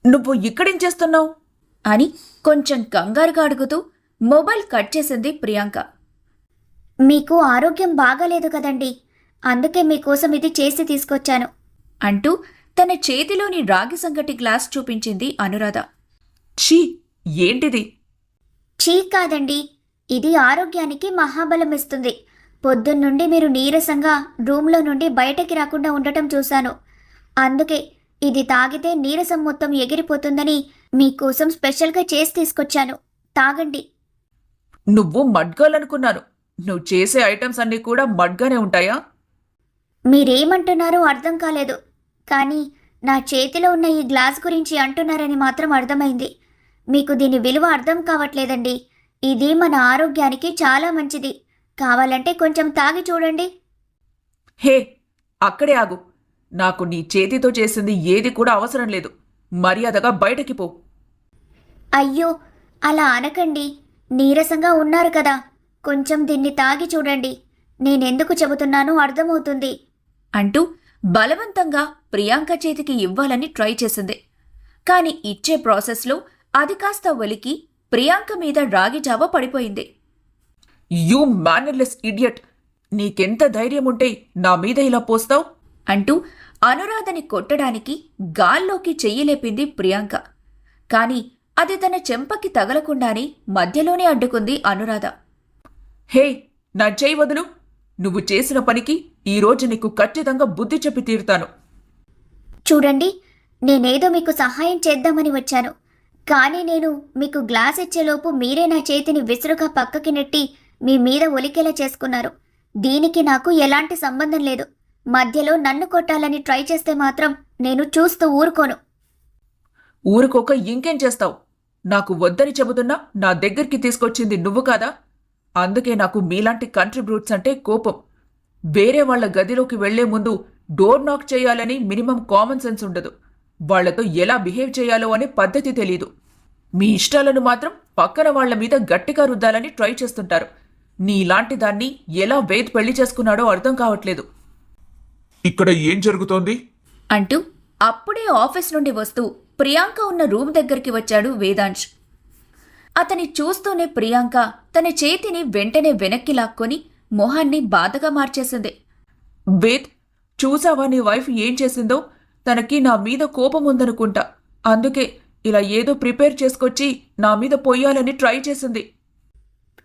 నువ్వు ఇక్కడేం చేస్తున్నావు అని కొంచెం కంగారుగా అడుగుతూ మొబైల్ కట్ చేసింది ప్రియాంక. మీకు ఆరోగ్యం బాగాలేదు కదండి, అందుకే మీకోసం ఇది చేసి తీసుకొచ్చాను అంటూ తన చేతిలోని రాగి సంగటి గ్లాస్ చూపించింది అనురాధ. ఛీ, ఏంటిది? చీ కాదండి, ఇది ఆరోగ్యానికి మహాబలం ఇస్తుంది. పొద్దున్నుండి మీరు నీరసంగా రూమ్లో నుండి బయటకి రాకుండా ఉండటం చూశాను. అందుకే ఇది తాగితే నీరసం మొత్తం ఎగిరిపోతుందని మీకోసం స్పెషల్గా చేసి తీసుకొచ్చాను. తాగండి. నువ్వు మడ్గాలనుకున్నాను. నువ్వు చేసే ఐటమ్స్ అన్నీ కూడా మడ్గానే ఉంటాయా? మీరేమంటున్నారో అర్థం కాలేదు, కానీ నా చేతిలో ఉన్న ఈ గ్లాస్ గురించి అంటున్నారని మాత్రం అర్థమైంది. మీకు దీని విలువ అర్థం కావట్లేదండి. ఇది మన ఆరోగ్యానికి చాలా మంచిది. కావాలంటే కొంచెం తాగి చూడండి. హే, అక్కడే ఆగు. నాకు నీ చేతితో చేసింది ఏది కూడా అవసరం లేదు. మర్యాదగా బయటకి పో. అయ్యో, అలా అనకండి. నీరసంగా ఉన్నారు కదా, కొంచెం దీన్ని తాగి చూడండి. నేనెందుకు చెబుతున్నానో అర్థమవుతుంది అంటూ బలవంతంగా ప్రియాంక చేతికి ఇవ్వాలని ట్రై చేసింది. కాని ఇచ్చే ప్రాసెస్లో అది కాస్త ఒలికి ప్రియాంక మీద రాగి జావ పడిపోయింది. You mannerless idiot! నీకెంత ధైర్యముంటే నా మీద ఇలా పోస్తావు అంటూ అనురాధని కొట్టడానికి గాల్లోకి చెయ్యిలేపింది ప్రియాంక. కాని అది తన చెంపకి తగలకుండానే మధ్యలోనే అడ్డుకుంది అనురాధ. హే, నా చెయ్యి వదులు. నువ్వు చేసిన పనికి ఈరోజు నీకు ఖచ్చితంగా బుద్ధి చెప్పి తీరుతాను. చూడండి, నేనేదో మీకు సహాయం చేద్దామని వచ్చాను, కానీ నేను మీకు గ్లాస్ ఇచ్చేలోపు మీరే నా చేతిని విసురుగా పక్కకి నెట్టి మీ మీద ఒలికేలా చేసుకున్నారు. దీనికి నాకు ఎలాంటి సంబంధం లేదు. మధ్యలో నన్ను కొట్టాలని ట్రై చేస్తే మాత్రం నేను చూస్తూ ఊరుకోను. ఊరుకోక ఇంకేం చేస్తావు? నాకు వద్దని చెబుతున్నా నా దగ్గరికి తీసుకొచ్చింది నువ్వు కాదా? అందుకే నాకు మీలాంటి కంట్రీ బ్రూట్స్ అంటే కోపం. వేరే వాళ్ల గదిలోకి వెళ్లే ముందు డోర్ నాక్ చేయాలని మినిమం కామన్ సెన్స్ ఉండదు. వాళ్లతో ఎలా బిహేవ్ చేయాలో అనే పద్ధతి తెలీదు. మీ ఇష్టాలను మాత్రం పక్కన వాళ్ల మీద గట్టిగా రుద్దాలని ట్రై చేస్తుంటారు. నీలాంటి దాన్ని ఎలా వేద్ పెళ్లి చేసుకున్నాడో అర్థం కావట్లేదు. ఇక్కడ ఏం జరుగుతోంది అంటూ అప్పుడే ఆఫీస్ నుండి వస్తూ ప్రియాంక ఉన్న రూమ్ దగ్గరికి వచ్చాడు వేదాంశ్. అతని చూస్తూనే ప్రియాంక తన చేతిని వెంటనే వెనక్కి లాక్కొని మొహాన్ని బాధగా మార్చేసింది. వేద్, చూసావా నీ వైఫ్ ఏం చేసిందో? తనకి నా మీద కోపం ఉందనుకుంటా. అందుకే ఇలా ఏదో ప్రిపేర్ చేసుకొచ్చి నా మీద పొయ్యాలని ట్రై చేసింది.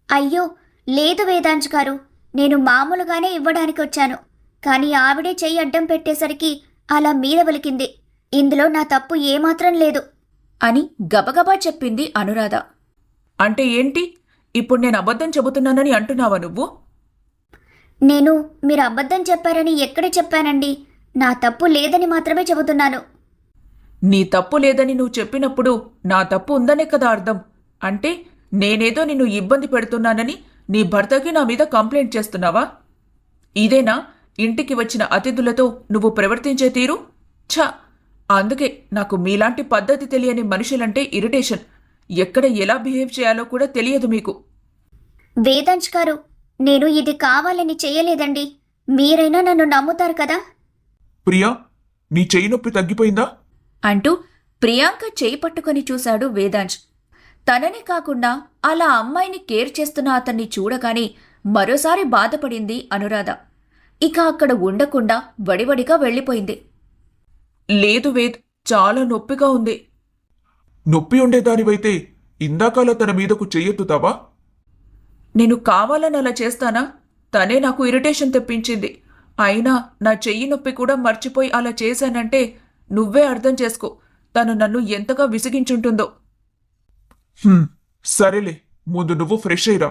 అయ్యో లేదు వేదాంశ్ గారు, నేను మామూలుగానే ఇవ్వడానికి వచ్చాను. కానీ ఆవిడే చెయ్యి అడ్డం పెట్టేసరికి అలా మీద ఒలికింది. ఇందులో నా తప్పు ఏమాత్రం లేదు అని గబగబా చెప్పింది అనురాధ. అంటే ఏంటి? ఇప్పుడు నేను అబద్ధం చెబుతున్నానని అంటున్నావా నువ్వు? నేను మీరు అబద్ధం చెప్పారని ఎక్కడ చెప్పానండి? నా తప్పు లేదని మాత్రమే చెబుతున్నాను. నీ తప్పు లేదని నువ్వు చెప్పినప్పుడు నా తప్పు ఉందనే కదా అర్థం. అంటే నేనేదో నిన్ను ఇబ్బంది పెడుతున్నానని నీ భర్తకి నా మీద కంప్లైంట్ చేస్తున్నావా? ఇదేనా ఇంటికి వచ్చిన అతిథులతో నువ్వు ప్రవర్తించే తీరు? ఛ! అందుకే నాకు మీలాంటి పద్ధతి తెలియని మనుషులంటే ఇరిటేషన్. ఎక్కడ ఎలా బిహేవ్ చేయాలో కూడా తెలియదు మీకు. వేదాంశ్ గారు, నేను ఇది కావాలని చేయలేదండి. మీరైనా నన్ను నమ్ముతారు కదా? ప్రియా, నీ చెయ్యి నొప్పి తగ్గిపోయిందా అంటూ ప్రియాంక చేయి పట్టుకొని చూశాడు వేదాంశ్. తనని కాకుండా అలా అమ్మాయిని కేర్ చేస్తున్న అతన్ని చూడగానే మరోసారి బాధపడింది అనురాధ. ఇక అక్కడ ఉండకుండా వడివడిగా వెళ్ళిపోయింది. లేదు వేద్, చాలా నొప్పిగా ఉంది. నొప్పి ఉండేదానివైతే ఇందాకలా తన మీదకు చెయ్యెత్తుతావా? నేను కావాలని అలా చేస్తానా? తనే నాకు ఇరిటేషన్ తెప్పించింది. అయినా నా చెయ్యి నొప్పి కూడా మర్చిపోయి అలా చేశానంటే నువ్వే అర్థం చేసుకో తను నన్ను ఎంతగా విసిగించుంటుందో. సరేలే, ముందు నువ్వు ఫ్రెష్ అయ్యిరా.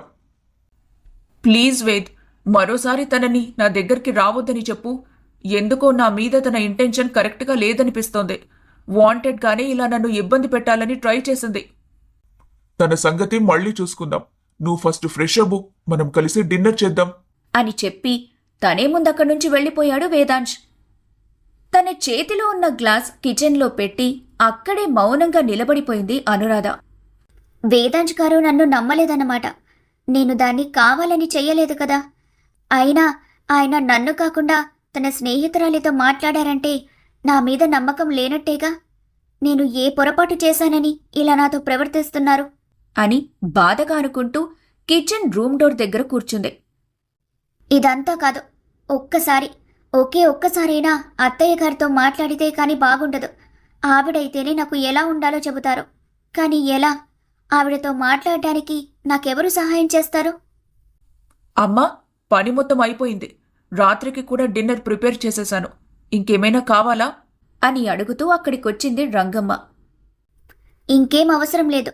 ప్లీజ్ వేద్, మరోసారి తనని నా దగ్గరికి రావద్దని చెప్పు. ఎందుకో నా మీద తన ఇంటెన్షన్ కరెక్ట్గా లేదనిపిస్తోంది. వాంటెడ్గానే ఇలా నన్ను ఇబ్బంది పెట్టాలని ట్రై చేసింది. తన సంగతి మళ్ళీ చూసుకుందాం. నువ్వు ఫస్ట్ ఫ్రెష్ అవ్వు, మనం కలిసి డిన్నర్ చేద్దాం అని చెప్పి తనే ముందక్కడి నుంచి వెళ్ళిపోయాడు వేదాంశ్. తన చేతిలో ఉన్న గ్లాస్ కిచెన్లో పెట్టి అక్కడే మౌనంగా నిలబడిపోయింది అనురాధ. వేదాంశ్ గారు నన్ను నమ్మలేదన్నమాట. నేను దాన్ని కావాలని చెయ్యలేదు కదా. అయినా ఆయన నన్ను కాకుండా తన స్నేహితురాలితో మాట్లాడారంటే నా మీద నమ్మకం లేనట్టేగా. నేను ఏ పొరపాటు చేశానని ఇలా నాతో ప్రవర్తిస్తున్నారు? అని బాధగా అనుకుంటూ కిచెన్ రూమ్ డోర్ దగ్గర కూర్చుంది. ఇదంతా కాదు. ఒకే ఒక్కసారైనా అత్తయ్య గారితో మాట్లాడితే కానీ బాగుండదు. ఆవిడైతేనే నాకు ఎలా ఉండాలో చెబుతారు. కానీ ఎలా? ఆవిడతో మాట్లాడడానికి నాకెవరు సహాయం చేస్తారు? అమ్మా, పని మొత్తం అయిపోయింది. రాత్రికి కూడా డిన్నర్ ప్రిపేర్ చేసేశాను. ఇంకేమైనా కావాలా అని అడుగుతూ అక్కడికొచ్చింది రంగమ్మ. ఇంకేం అవసరం లేదు.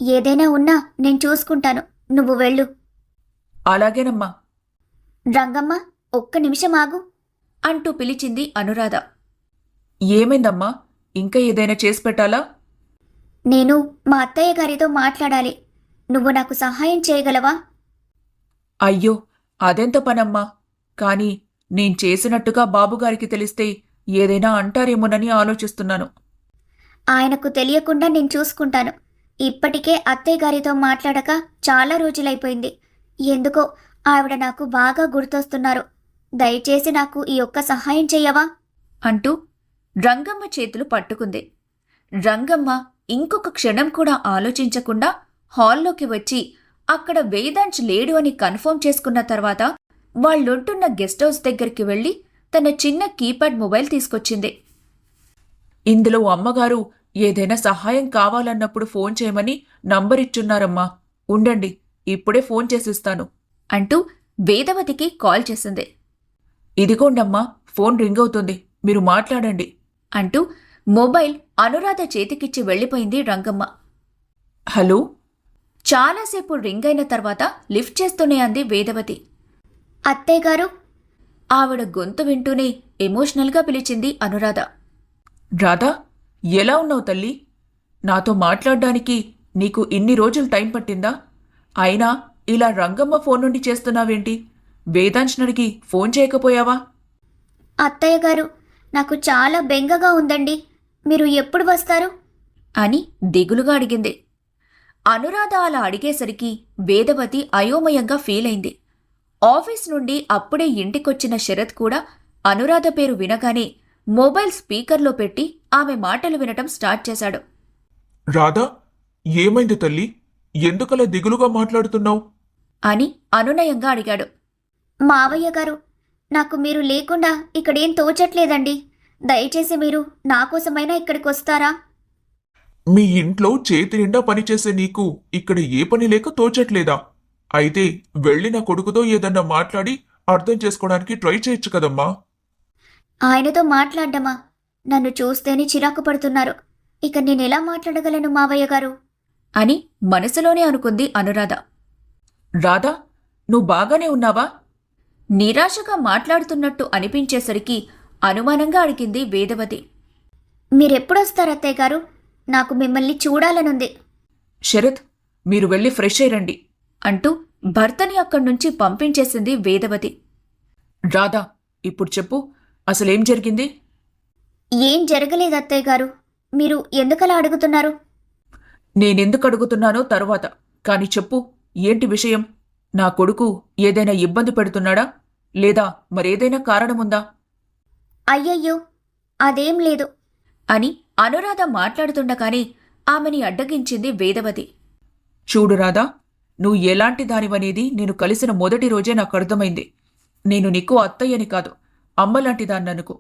ఏదైనా ఉన్నా నేను చూసుకుంటాను. నువ్వు వెళ్ళు. అలాగేనమ్మా. రంగమ్మ, ఒక్క నిమిషం ఆగు అంటూ పిలిచింది అనురాధ. ఏమైందమ్మా? ఇంకా ఏదైనా చేసి పెట్టాలా? నేను మా అత్తయ్య గారితో మాట్లాడాలి. నువ్వు నాకు సహాయం చేయగలవా? అయ్యో, అదెంత పనమ్మా. కానీ నేను చేసినట్టుగా బాబుగారికి తెలిస్తే ఏదైనా అంటారేమోనని ఆలోచిస్తున్నాను. ఆయనకు తెలియకుండా నేను చూసుకుంటాను. ఇప్పటికే అత్తయ్య గారితో మాట్లాడక చాలా రోజులైపోయింది. ఎందుకో ఆవిడ నాకు బాగా గుర్తొస్తున్నారు. దయచేసి నాకు ఈ ఒక్క సహాయం చెయ్యవా? అంటూ రంగమ్మ చేతులు పట్టుకుంది. రంగమ్మ ఇంకొక క్షణం కూడా ఆలోచించకుండా హాల్లోకి వచ్చి అక్కడ వేదాంశ్ లేడు అని కన్ఫర్మ్ చేసుకున్న తర్వాత వాళ్ళుంటున్న గెస్ట్ హౌస్ దగ్గరికి వెళ్లి తన చిన్న కీప్యాడ్ మొబైల్ తీసుకొచ్చింది. ఇందులో అమ్మగారు ఏదైనా సహాయం కావాలన్నప్పుడు ఫోన్ చేయమని నంబర్ ఇచ్చున్నారమ్మా. ఉండండి, ఇప్పుడే ఫోన్ చేసిస్తాను అంటూ వేదవతికి కాల్ చేసింది. ఇదిగోండమ్మా, ఫోన్ రింగ్ అవుతుంది, మీరు మాట్లాడండి అంటూ మొబైల్ అనురాధ చేతికిచ్చి వెళ్లిపోయింది రంగమ్మ. హలో. చాలాసేపు రింగ్ అయిన తర్వాత లిఫ్ట్ చేస్తూనే అంది వేదవతి. అత్తయ్య గారు. ఆవిడ గొంతు వింటూనే ఎమోషనల్గా పిలిచింది అనురాధ. రాధా, ఎలా ఉన్నావు తల్లి? నాతో మాట్లాడ్డానికి నీకు ఇన్ని రోజులు టైం పట్టిందా? అయినా ఇలా రంగమ్మ ఫోన్ నుండి చేస్తున్నావేంటి? వేదాంశ్నడికి ఫోన్ చేయకపోయావా? అత్తయ్య గారు, నాకు చాలా బెంగగా ఉందండి. మీరు ఎప్పుడు వస్తారు? అని దిగులుగా అడిగింది. అనురాధ అలా అడిగేసరికి వేదవతి అయోమయంగా ఫీల్ అయింది. ఆఫీస్ నుండి అప్పుడే ఇంటికొచ్చిన శరత్ కూడా అనురాధ పేరు వినగానే మొబైల్ స్పీకర్లో పెట్టి ఆమె మాటలు వినటం స్టార్ట్ చేశాడు. రాధా, ఏమైంది తల్లి? ఎందుకలా దిగులుగా మాట్లాడుతున్నావు? అని అనునయంగా అడిగాడు. మావయ్య గారు, నాకు మీరు లేకుండా ఇక్కడేం తోచట్లేదండి. దయచేసి మీరు నా కోసమైనా ఇక్కడికి వస్తారా? మీ ఇంట్లో చేతి నిండా పనిచేసే నీకు ఇక్కడ ఏ పని లేక తోచట్లేదా? అయితే వెళ్ళి నా కొడుకుతో ఏదన్నా మాట్లాడి అర్థం చేసుకోవడానికి ట్రై చేయొచ్చు కదమ్మా. ఆయనతో మాట్లాడ్డమా? నన్ను చూస్తేనే చిరాకు పడుతున్నారు. ఇక నేనెలా మాట్లాడగలను మావయ్య గారు? అని మనసులోనే అనుకుంది అనురాధ. రాధా, నువ్వు బాగానే ఉన్నావా? నిరాశగా మాట్లాడుతున్నట్టు అనిపించేసరికి అనుమానంగా అడిగింది వేదవతి. మీరెప్పుడొస్తారు అత్తయ్య గారు? నాకు మిమ్మల్ని చూడాలనుంది. శరత్, మీరు వెళ్ళి ఫ్రెష్ అయ్యండి అంటూ భర్తని అక్కడ్నుంచి పంపించేసింది వేదవతి. రాధా, ఇప్పుడు చెప్పు, అసలేం జరిగింది? ఏం జరగలేదు అత్తయ్య గారు. మీరు ఎందుకలా అడుగుతున్నారు? నేనెందుకు అడుగుతున్నానో తరువాత, కాని చెప్పు, ఏంటి విషయం? నా కొడుకు ఏదైనా ఇబ్బంది పెడుతున్నాడా? లేదా మరేదైనా కారణముందా? అయ్యయ్యో, అదేం లేదు అని అనురాధ మాట్లాడుతుండగానే ఆమెని అడ్డగించింది వేదవతి. చూడు రాధా, నువ్వు ఎలాంటి దానివనేది నేను కలిసిన మొదటి రోజే నాకు అర్థమైంది. నేను నీకు అత్తయ్యని కాదు, అమ్మలాంటి దాన్ననుకో.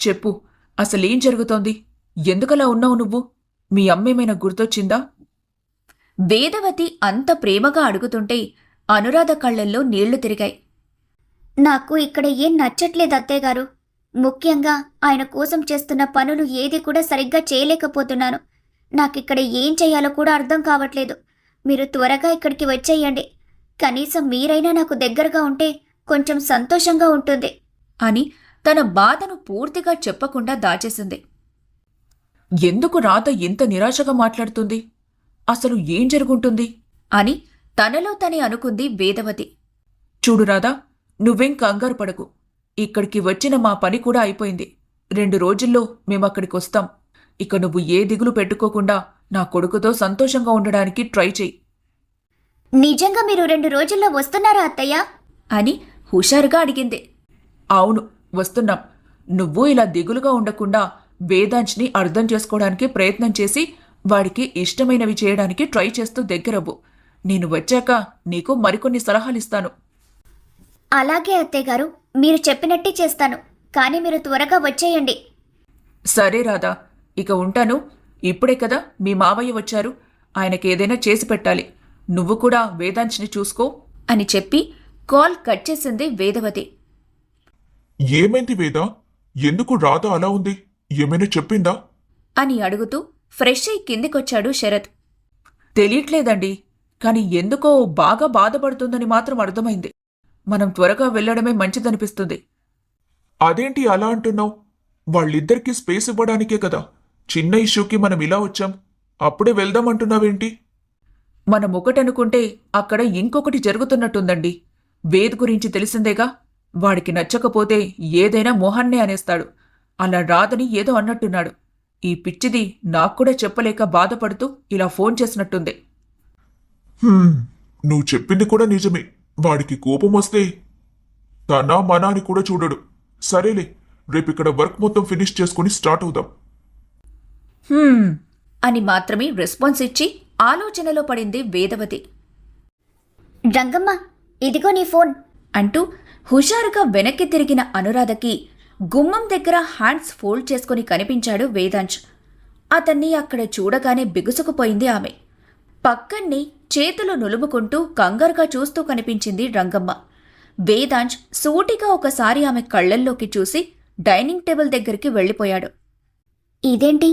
చెప్పు, అసలేం జరుగుతోంది? ఎందుకలా ఉన్నావు నువ్వు? మీ అమ్మేమైనా గుర్తొచ్చిందా? వేదవతి అంత ప్రేమగా అడుగుతుంటే అనురాధ కళ్లల్లో నీళ్లు తిరిగాయి. నాకు ఇక్కడ ఏం నచ్చట్లేదు అత్తయ్య గారు. ముఖ్యంగా ఆయన కోసం చేస్తున్న పనులు ఏది కూడా సరిగ్గా చేయలేకపోతున్నాను. నాకిక్కడ ఏం చేయాలో కూడా అర్థం కావట్లేదు. మీరు త్వరగా ఇక్కడికి వచ్చేయండి. కనీసం మీరైనా నాకు దగ్గరగా ఉంటే కొంచెం సంతోషంగా ఉంటుంది అని తన బాధను పూర్తిగా చెప్పకుండా దాచేసింది. ఎందుకు రాధ ఇంత నిరాశగా మాట్లాడుతుంది? అసలు ఏం జరుగుంటుంది అని తనలో తనే అనుకుంది వేదవతి. చూడు రాధా, నువ్వేం కంగారు పడకు. ఇక్కడికి వచ్చిన మా పని కూడా అయిపోయింది. 2 రోజుల్లో మేమక్కడికి వస్తాం. ఇక నువ్వు ఏ దిగులు పెట్టుకోకుండా నా కొడుకుతో సంతోషంగా ఉండడానికి ట్రై చెయ్యి. నిజంగా మీరు 2 రోజుల్లో వస్తున్నారా అత్తయ్య? అని హుషారుగా అడిగింది. అవును, వస్తున్నాం. నువ్వు ఇలా దిగులుగా ఉండకుండా వేదాంశ్ని అర్థం చేసుకోవడానికి ప్రయత్నం చేసి వాడికి ఇష్టమైనవి చేయడానికి ట్రై చేస్తూ దగ్గరవ్వు. నేను వచ్చాక నీకు మరికొన్ని సలహాలిస్తాను. అలాగే అత్తయ్య గారు, మీరు చెప్పినట్టే చేస్తాను. కానీ మీరు త్వరగా వచ్చేయండి. సరే రాధా, ఇక ఉంటాను. ఇప్పుడే కదా మీ మావయ్య వచ్చారు, ఆయనకేదైనా చేసి పెట్టాలి. నువ్వు కూడా వేదాంశ్ని చూసుకో అని చెప్పి కాల్ కట్ చేసింది వేదవతి. ఏమైంది వేద? ఎందుకు రాధ అలా ఉంది? ఏమైనా చెప్పిందా? అని అడుగుతూ ఫ్రెష్ అయి కిందికొచ్చాడు శరత్. తెలియట్లేదండి, కానీ ఎందుకో బాగా బాధపడుతుందని మాత్రం అర్థమైంది. మనం త్వరగా వెళ్లడమే మంచిదనిపిస్తుంది. అదేంటి అలా అంటున్నావు? వాళ్ళిద్దరికీ స్పేస్ ఇవ్వడానికే కదా చిన్న ఇష్యూకి మనం ఇలా వచ్చాం. అప్పుడే వెళ్దామంటున్నావేంటి? మనం ఒకటనుకుంటే అక్కడ ఇంకొకటి జరుగుతున్నట్టుందండి. వేద్ గురించి తెలిసిందేగా, వాడికి నచ్చకపోతే ఏదైనా మోహన్నే అనేస్తాడు. అలా రాదని ఏదో అన్నట్టున్నాడు. ఈ పిచ్చిది నాక్కూడా చెప్పలేక బాధపడుతూ ఇలా ఫోన్ చేసినట్టుంది. నువ్వు చెప్పింది కూడా నిజమే. వాడికి కోపం వస్తే తన మన అని కూడా చూడడు. సరేలే, రేపిక్కడ వర్క్ మొత్తం ఫినిష్ చేసుకుని స్టార్ట్ అవుదాం. అని మాత్రమే రెస్పాన్స్ ఇచ్చి ఆలోచనలో పడింది వేదవతి. రంగమ్మ, ఇదిగో నీ ఫోన్ అంటూ హుషారుగా వెనక్కి తిరిగిన అనురాధకి గుమ్మం దగ్గర హ్యాండ్స్ ఫోల్డ్ చేసుకుని కనిపించాడు వేదాంశ్. అతన్ని అక్కడ చూడగానే బిగుసుకుపోయింది ఆమె. పక్కన్ని చేతులు నులుముకుంటూ కంగారుగా చూస్తూ కనిపించింది రంగమ్మ. వేదాంశ్ సూటిగా ఒకసారి ఆమె కళ్ళల్లోకి చూసి డైనింగ్ టేబుల్ దగ్గరికి వెళ్ళిపోయాడు. ఇదేంటి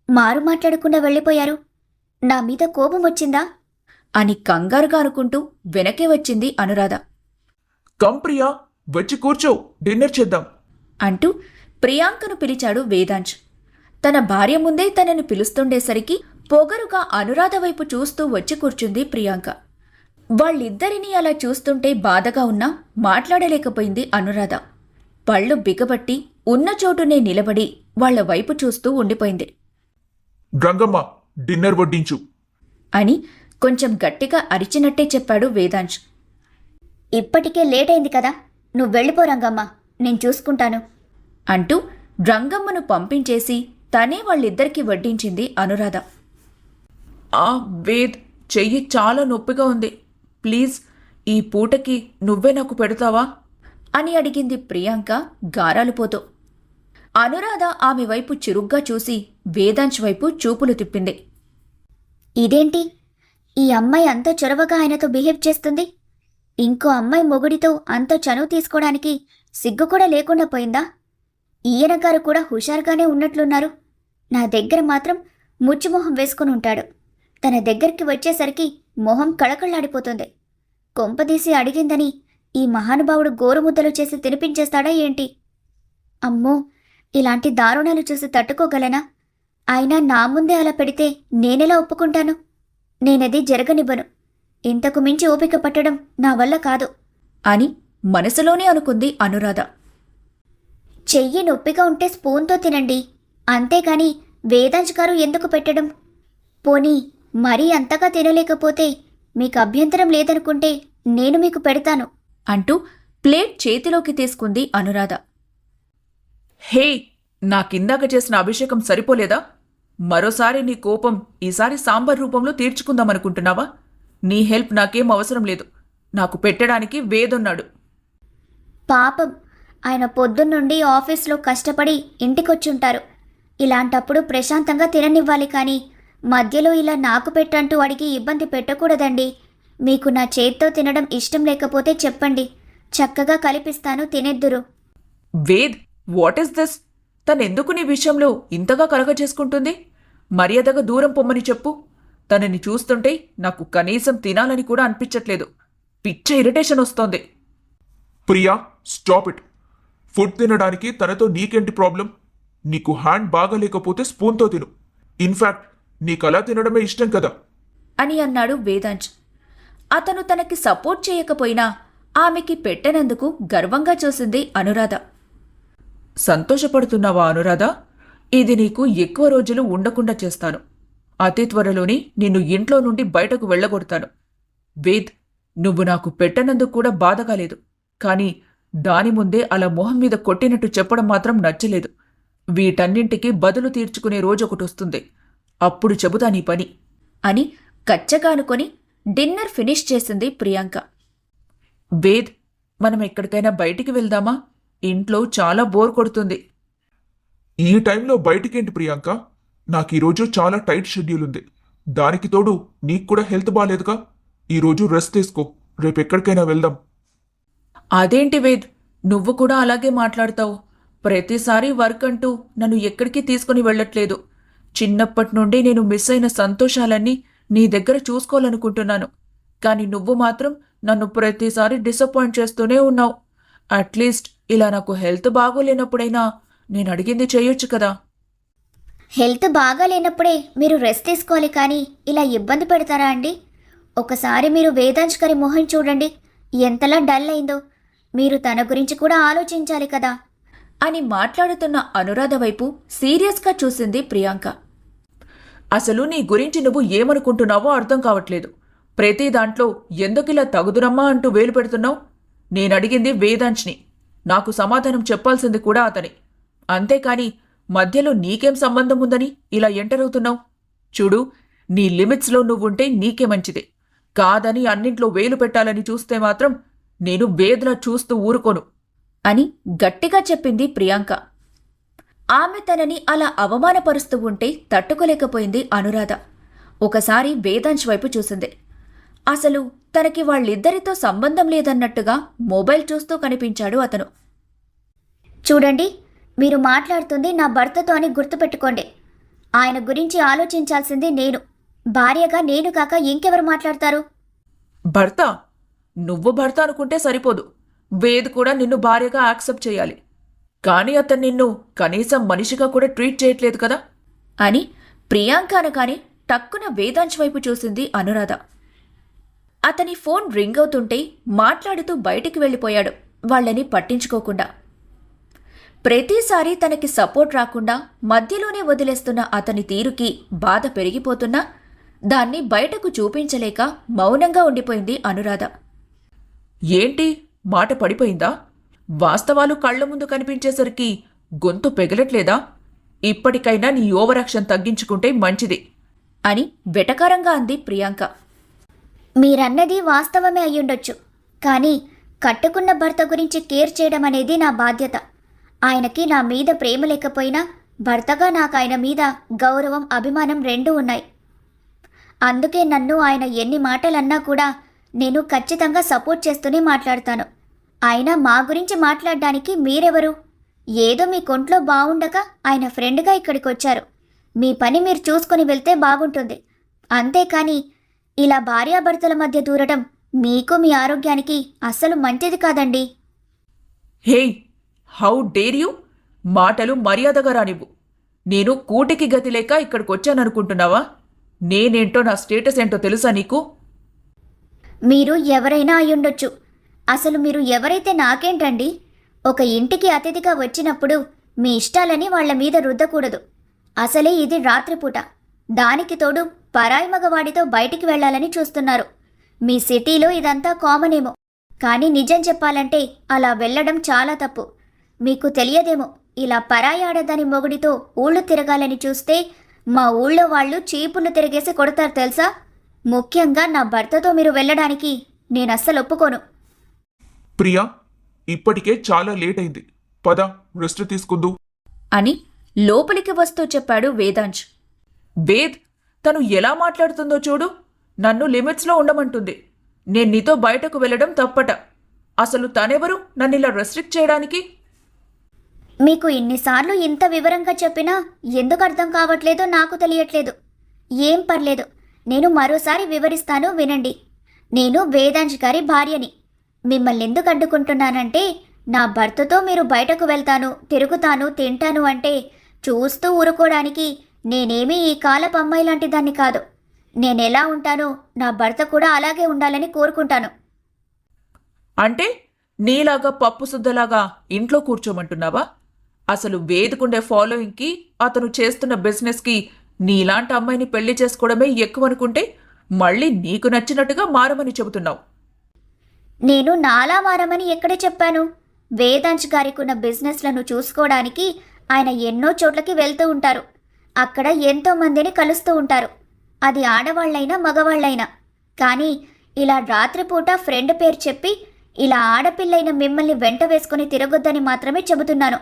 మారు మాట్లాడకుండా వెళ్ళిపోయారు? నా మీద కోపం వచ్చిందా? అని కంగారుగా అనుకుంటూ వెనకే వచ్చింది అనురాధ. కంప్రియా, వచ్చి కూర్చో, డిన్నర్ చేద్దాం అంటూ ప్రియాంకను పిలిచాడు వేదాంశ్. తన భార్య ముందే తనని పిలుస్తుండేసరికి పొగరుగా అనురాధ వైపు చూస్తూ వచ్చి కూర్చుంది ప్రియాంక. వాళ్ళిద్దరినీ అలా చూస్తుంటే బాధగా ఉన్నా మాట్లాడలేకపోయింది అనురాధ. పళ్ళు బిగబట్టి ఉన్న చోటునే నిలబడి వాళ్ల వైపు చూస్తూ ఉండిపోయింది. రంగమ్మ, డిన్నర్ వడ్డించు అని కొంచెం గట్టిగా అరిచినట్టే చెప్పాడు వేదాంశ్. ఇప్పటికే లేట్ అయింది కదా, నువ్వు వెళ్ళిపో రంగమ్మ, నేను చూసుకుంటాను అంటూ రంగమ్మను పంపించేసి తనే వాళ్ళిద్దరికీ వడ్డించింది అనురాధ. వేద్, చెయ్యి చాలా నొప్పిగా ఉంది. ప్లీజ్ ఈ పూటకి నువ్వే నాకు పెడతావా అని అడిగింది ప్రియాంక గారాలుపోతూ. అనురాధ ఆమె వైపు చురుగ్గా చూసి వేదాంశ్ వైపు చూపులు తిప్పింది. ఇదేంటి, ఈ అమ్మాయి అంత చొరవగా ఆయనతో బిహేవ్ చేస్తుంది? ఇంకో అమ్మాయి మొగుడితో అంత చనువు తీసుకోవడానికి సిగ్గు కూడా లేకుండా పోయిందా? ఈయన గారు కూడా హుషారుగానే ఉన్నట్లున్నారు. నా దగ్గర మాత్రం ముచ్చుమొహం వేసుకుని ఉంటాడు. తన దగ్గరికి వచ్చేసరికి మొహం కళకళ్ళాడిపోతుంది. కొంపదీసి అడిగిందని ఈ మహానుభావుడు గోరుముద్దలు చేసి తినిపించేస్తాడా ఏంటి? అమ్మో, ఇలాంటి దారుణాలు చూసి తట్టుకోగలనా? అయినా నా ముందే అలా పెడితే నేనెలా ఒప్పుకుంటాను? నేనది జరగనివ్వను. ఇంతకు మించి ఓపిక పట్టడం నా వల్ల కాదు అని మనసులోనే అనుకుంది అనురాధ. చెయ్యి నొప్పిగా ఉంటే స్పూన్తో తినండి, అంతేకాని వేదాంశ్ గారు ఎందుకు పెట్టడం? పోనీ మరీ అంతగా తినలేకపోతే మీకు అభ్యంతరం లేదనుకుంటే నేను మీకు పెడతాను అంటూ ప్లేట్ చేతిలోకి తీసుకుంది అనురాధ. హే, నాకిందాక చేసిన అభిషేకం సరిపోలేదా? మరోసారి నీ కోపం ఈసారి సాంబార్ రూపంలో తీర్చుకుందామనుకుంటున్నావా? నీ హెల్ప్ నాకేం అవసరం లేదు. నాకు పెట్టడానికి వేదున్నాడు. పాపం, ఆయన పొద్దున్నుండి ఆఫీస్లో కష్టపడి ఇంటికొచ్చుంటారు. ఇలాంటప్పుడు ప్రశాంతంగా తిననివ్వాలి, కానీ మధ్యలో ఇలా నాకు పెట్టంటూ అడిగి ఇబ్బంది పెట్టకూడదండి. మీకు నా చేత్తో తినడం ఇష్టం లేకపోతే చెప్పండి, చక్కగా కలిపిస్తాను, తినేద్దురు. Ved, what is this? తనెందుకు నీ విషయంలో ఇంతగా కలగజేసుకుంటుంది? మర్యాదగా దూరం పొమ్మని చెప్పు. తనని చూస్తుంటే నాకు కనీసం తినాలని కూడా అనిపించట్లేదు. పిచ్చ ఇరిటేషన్ వస్తోంది. Priya, stop it. ఫుడ్ తినడానికి తనతో నీకేంటి ప్రాబ్లం? నీకు హ్యాండ్ బాగాలేకపోతే స్పూన్తో తిను. ఇన్ఫాక్ట్ నీకలా తినడమే ఇష్టం కదా అని అన్నాడు వేదాంశ్. అతను తనకి సపోర్ట్ చేయకపోయినా ఆమెకి పెట్టనందుకు గర్వంగా చూసింది అనురాధ. సంతోషపడుతున్నావా అనురాధ? ఇది నీకు ఎక్కువ రోజులు ఉండకుండా చేస్తాను. అతి త్వరలోనే నిన్ను ఇంట్లో నుండి బయటకు వెళ్ళగొడతాను. వేద్, నువ్వు నాకు పెట్టనందుకు కూడా బాధగా లేదు, కానీ దాని ముందే అలా మొహం మీద కొట్టినట్టు చెప్పడం మాత్రం నచ్చలేదు. వీటన్నింటికి బదులు తీర్చుకునే రోజొకటొస్తుంది. అప్పుడు చెబుతా నీ పని అని కచ్చగానుకొని డిన్నర్ ఫినిష్ చేసింది ప్రియాంక. వేద్, మనం ఎక్కడికైనా బయటికి వెళ్దామా? ఇంట్లో చాలా బోర్ కొడుతుంది. ఈ టైంలో బయటికేంటి ప్రియాంక? నాకు ఈరోజు చాలా టైట్ షెడ్యూల్ ఉంది. దానికి తోడు నీకు కూడా హెల్త్ బాగాలేదుగా. ఈరోజు రెస్ట్ తీసుకో, రేపు ఎక్కడికైనా వెళ్దాం. అదేంటి వేద్, నువ్వు కూడా అలాగే మాట్లాడతావు. ప్రతిసారి వర్క్ అంటూ నన్ను ఎక్కడికి తీసుకుని వెళ్ళట్లేదు. చిన్నప్పటి నుండి నేను మిస్ అయిన సంతోషాలన్నీ నీ దగ్గర చూసుకోవాలనుకుంటున్నాను. కానీ నువ్వు మాత్రం నన్ను ప్రతిసారి డిసప్పాయింట్ చేస్తూనే ఉన్నావు. అట్లీస్ట్ ఇలా నాకు హెల్త్ బాగోలేనప్పుడైనా నేను అడిగింది చేయొచ్చు కదా. హెల్త్ బాగాలేనప్పుడే మీరు రెస్ట్ తీసుకోవాలి కానీ ఇలా ఇబ్బంది పెడతారా అండి? ఒకసారి మీరు వేదాంశ్ గారి మొహం చూడండి, ఎంతలా డల్ అయిందో. మీరు తన గురించి కూడా ఆలోచించాలి కదా అని మాట్లాడుతున్న అనురాధ వైపు సీరియస్గా చూసింది ప్రియాంక. అసలు నీ గురించి నువ్వు ఏమనుకుంటున్నావో అర్థం కావట్లేదు. ప్రతి దాంట్లో ఎందుకిలా తగుదురమ్మా అంటూ వేలు పెడుతున్నావు? నేనడిగింది వేదాంశ్ని. నాకు సమాధానం చెప్పాల్సింది కూడా అతని. అంతేకాని మధ్యలో నీకేం సంబంధం ఉందని ఇలా ఎంటర్ అవుతున్నావు? చూడు, నీ లిమిట్స్లో నువ్వుంటే నీకే మంచిది. కాదని అన్నింట్లో వేలు పెట్టాలని చూస్తే మాత్రం నేను వేదలా చూస్తూ ఊరుకోను అని గట్టిగా చెప్పింది ప్రియాంక. ఆమె తనని అలా అవమానపరుస్తూ ఉంటే తట్టుకోలేకపోయింది అనురాధ. ఒకసారి వేదాంశ్ వైపు చూసింది. అసలు తనకి వాళ్ళిద్దరితో సంబంధం లేదన్నట్టుగా మొబైల్ చూస్తూ కనిపించాడు అతను. చూడండి, మీరు మాట్లాడుతుంది నా భర్తతో అని గుర్తుపెట్టుకోండి. ఆయన గురించి ఆలోచించాల్సింది నేను. భార్యగా నేను కాక ఇంకెవరు మాట్లాడతారు? భర్త? నువ్వు భర్త అనుకుంటే సరిపోదు. వేద్ కూడా నిన్ను భార్యగా యాక్సెప్ట్ చేయాలి. కానీ అతను నిన్ను కనీసం మనిషిగా కూడా ట్రీట్ చేయట్లేదు కదా అని ప్రియాంక అనగానే టక్కున వేదాంశ్ వైపు చూసింది అనురాధ. అతని ఫోన్ రింగ్ అవుతుంటే మాట్లాడుతూ బయటికి వెళ్ళిపోయాడు, వాళ్ళని పట్టించుకోకుండా. ప్రతిసారి తనకి సపోర్ట్ రాకుండా మధ్యలోనే వదిలేస్తున్న అతని తీరుకి బాధ పెరిగిపోతున్నా దాన్ని బయటకు చూపించలేక మౌనంగా ఉండిపోయింది అనురాధ. ఏంటి, మాట పడిపోయిందా? వాస్తవాలు కళ్ల ముందు కనిపించేసరికి గొంతు పెగలట్లేదా? ఇప్పటికైనా నీ ఓవరాక్షన్ తగ్గించుకుంటే మంచిది అని వెటకారంగా అంది ప్రియాంక. మీరన్నది వాస్తవమే అయ్యుండొచ్చు, కానీ కట్టుకున్న భర్త గురించి కేర్ చేయడం అనేది నా బాధ్యత. ఆయనకి నా మీద ప్రేమ లేకపోయినా భర్తగా నాకు ఆయన మీద గౌరవం, అభిమానం రెండూ ఉన్నాయి. అందుకే నన్ను ఆయన ఎన్ని మాటలన్నా కూడా నేను ఖచ్చితంగా సపోర్ట్ చేస్తూనే మాట్లాడతాను. అయినా మా గురించి మాట్లాడడానికి మీరెవరు? ఏదో మీ కొంట్లో బాగుండక ఆయన ఫ్రెండ్గా ఇక్కడికి వచ్చారు. మీ పని మీరు చూసుకొని వెళ్తే బాగుంటుంది. అంతేకాని ఇలా భార్యాభర్తల మధ్య దూరడం మీకు మీ ఆరోగ్యానికి అస్సలు మంచిది కాదండి. Hey, how dare you? మాటలు మర్యాదగా రానివ్వు. నేను కూటికి గతి లేక ఇక్కడికొచ్చాననుకుంటున్నావా? నేనేంటో, నా స్టేటస్ ఏంటో తెలుసా నీకు? మీరు ఎవరైనా అయ్యుండొచ్చు. అసలు మీరు ఎవరైతే నాకేంటండి? ఒక ఇంటికి అతిథిగా వచ్చినప్పుడు మీ ఇష్టాలని వాళ్ల మీద రుద్దకూడదు. అసలే ఇది రాత్రిపూట. దానికి తోడు పరాయి మగవాడితో బయటికి వెళ్లాలని చూస్తున్నారు. మీ సిటీలో ఇదంతా కామన్ ఏమో, కానీ నిజం చెప్పాలంటే అలా వెళ్లడం చాలా తప్పు. మీకు తెలియదేమో, ఇలా పరాయి ఆడదాని మొగుడితో ఊళ్ళు తిరగాలని చూస్తే మా ఊళ్ళో వాళ్ళు చీపుళ్ళు తిరిగేసి కొడతారు తెలుసా? ముఖ్యంగా నా భర్తతో మీరు వెళ్ళడానికి నేను అస్సలు ఒప్పుకోను. ప్రియా, ఇప్పటికే చాలా లేట్ అయింది. పద, రెస్ట్ తీసుకుందు అని లోపలికి వస్తూ చెప్పాడు వేదాంశ్. వేద్, తను ఎలా మాట్లాడుతుందో చూడు. నన్ను లిమిట్స్లో ఉండమంటుంది. నేను నీతో బయటకు వెళ్ళడం తప్పట. అసలు తనెవరు నన్నిలా రెస్ట్రిక్ట్ చేయడానికి? మీకు ఇన్నిసార్లు ఇంత వివరంగా చెప్పినా ఎందుకు అర్థం కావట్లేదో నాకు తెలియట్లేదు. ఏం పర్లేదు, నేను మరోసారి వివరిస్తాను, వినండి. నేను వేదాంశ్ గారి భార్యని. మిమ్మల్ని ఎందుకు అడ్డుకుంటున్నానంటే, నా భర్తతో మీరు బయటకు వెళ్తాను, తిరుగుతాను, తింటాను అంటే చూస్తూ ఊరుకోవడానికి నేనేమీ ఈ కాలపు అమ్మాయి లాంటి దాన్ని కాదు. నేనెలా ఉంటానో నా భర్త కూడా అలాగే ఉండాలని కోరుకుంటాను. అంటే నీలాగా పప్పు సుద్దలాగా ఇంట్లో కూర్చోమంటున్నావా? అసలు వేదుకుండే ఫాలోయింగ్కి, అతను చేస్తున్న బిజినెస్కి నీలాంటి అమ్మాయిని పెళ్లి చేసుకోవడమే ఎక్కువనుకుంటే మళ్ళీ నీకు నచ్చినట్టుగా మారమని చెబుతున్నావు. నేను నాలా మారమని ఎక్కడ చెప్పాను? వేదాంశ్ గారికి ఉన్న బిజినెస్లను చూసుకోవడానికి ఆయన ఎన్నో చోట్లకి వెళ్తూ ఉంటారు. అక్కడ ఎంతో మందిని కలుస్తూ ఉంటారు. అది ఆడవాళ్ళైనా మగవాళ్ళైనా. కానీ ఇలా రాత్రిపూట ఫ్రెండ్ పేరు చెప్పి ఇలా ఆడపిల్లైన మిమ్మల్ని వెంట వేసుకుని తిరగొద్దని మాత్రమే చెబుతున్నాను.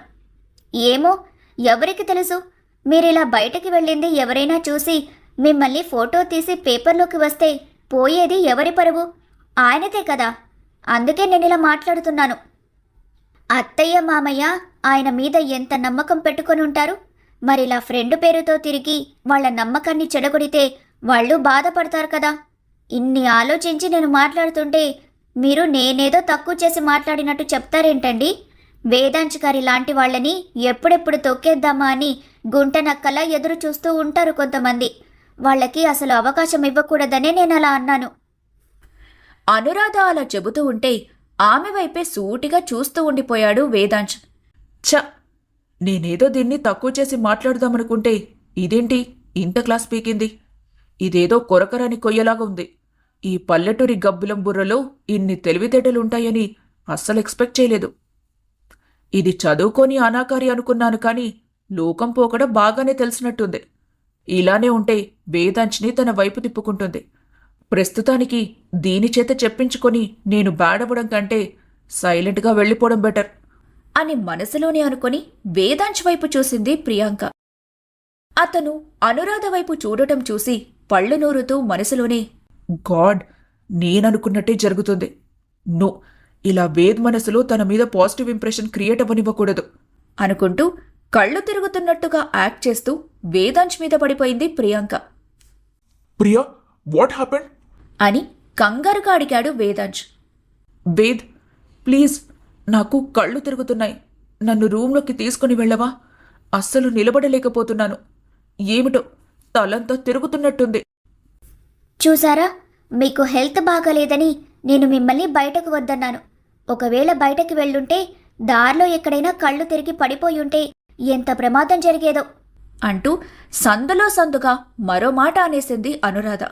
ఏమో, ఎవరికి తెలుసు, మీరిలా బయటకి వెళ్ళింది ఎవరైనా చూసి మిమ్మల్ని ఫోటో తీసి పేపర్లోకి వస్తే పోయేది ఎవరి పరువు? ఆయనదే కదా. అందుకే నేను ఇలా మాట్లాడుతున్నాను. అత్తయ్య మామయ్య ఆయన మీద ఎంత నమ్మకం పెట్టుకొని ఉంటారు. మరిలా ఫ్రెండ్ పేరుతో తిరిగి వాళ్ళ నమ్మకాన్ని చెడగొడితే వాళ్ళు బాధపడతారు కదా. ఇన్ని ఆలోచించి నేను మాట్లాడుతుంటే మీరు నేనేదో తక్కువ చేసి మాట్లాడినట్టు చెప్తారేంటండి? వేదాంశ్ గారి లాంటి వాళ్ళని ఎప్పుడెప్పుడు తొక్కేద్దామా అని గుంట నక్కలా ఎదురు చూస్తూ ఉంటారు కొంతమంది. వాళ్ళకి అసలు అవకాశం ఇవ్వకూడదనే నేను అలా అన్నాను. అనురాధ అలా చెబుతూ ఉంటే ఆమె వైపే సూటిగా చూస్తూ ఉండిపోయాడు వేదాంశ్. ఛ, నేనేదో దీన్ని తక్కువ చేసి మాట్లాడదామనుకుంటే ఇదేంటి ఇంత క్లాస్ పీకింది? ఇదేదో కొరకరాని కొయ్యలాగా ఉంది. ఈ పల్లెటూరి గబ్బులం బుర్రలో ఇన్ని తెలివితేటలుంటాయని అస్సలు ఎక్స్పెక్ట్ చేయలేదు. ఇది చదువుకొని అనాకారి అనుకున్నాను, కానీ లోకం పోకడ బాగానే తెలిసినట్టుంది. ఇలానే ఉంటే వేదాంశ్ని తన వైపు తిప్పుకుంటుంది. ప్రస్తుతానికి దీని చేత చెప్పించుకొని నేను బాడవడం కంటే సైలెంట్గా వెళ్ళిపోవడం బెటర్ అని మనసులోనే అనుకొని వేదాంశ్ వైపు చూసింది ప్రియాంక. అతను అనురాధ వైపు చూడటం చూసి పళ్ళు నూరుతూ మనసులోనే, గాడ్, నేననుకున్నట్టే జరుగుతుంది. నో, ఇలా వేద్ మనసులో తన మీద పాజిటివ్ ఇంప్రెషన్ క్రియేట్ అవ్వనివ్వకూడదు అనుకుంటూ కళ్ళు తిరుగుతున్నట్టుగా యాక్ట్ చేస్తూ వేదాంశ్ మీద పడిపోయింది ప్రియాంక. Priya, what happened? అని కంగారుగా అడిగాడు వేదాంశ్. వేద్, ప్లీజ్, నాకు కళ్ళు తిరుగుతున్నాయి. నన్ను రూమ్లోకి తీసుకుని వెళ్ళవా? అస్సలు నిలబడలేకపోతున్నాను. ఏమిటో తలంతా తిరుగుతున్నట్టుంది. చూసారా, మీకు హెల్త్ బాగాలేదని నేను మిమ్మల్ని బయటకు వద్దన్నాను. ఒకవేళ బయటకు వెళ్ళుంటే దారిలో ఎక్కడైనా కళ్ళు తిరిగి పడిపోయి ఉంటే ఎంత ప్రమాదం జరిగేదో అంటూ సందులో సందుగా మరో మాట అనేసింది అనురాధ.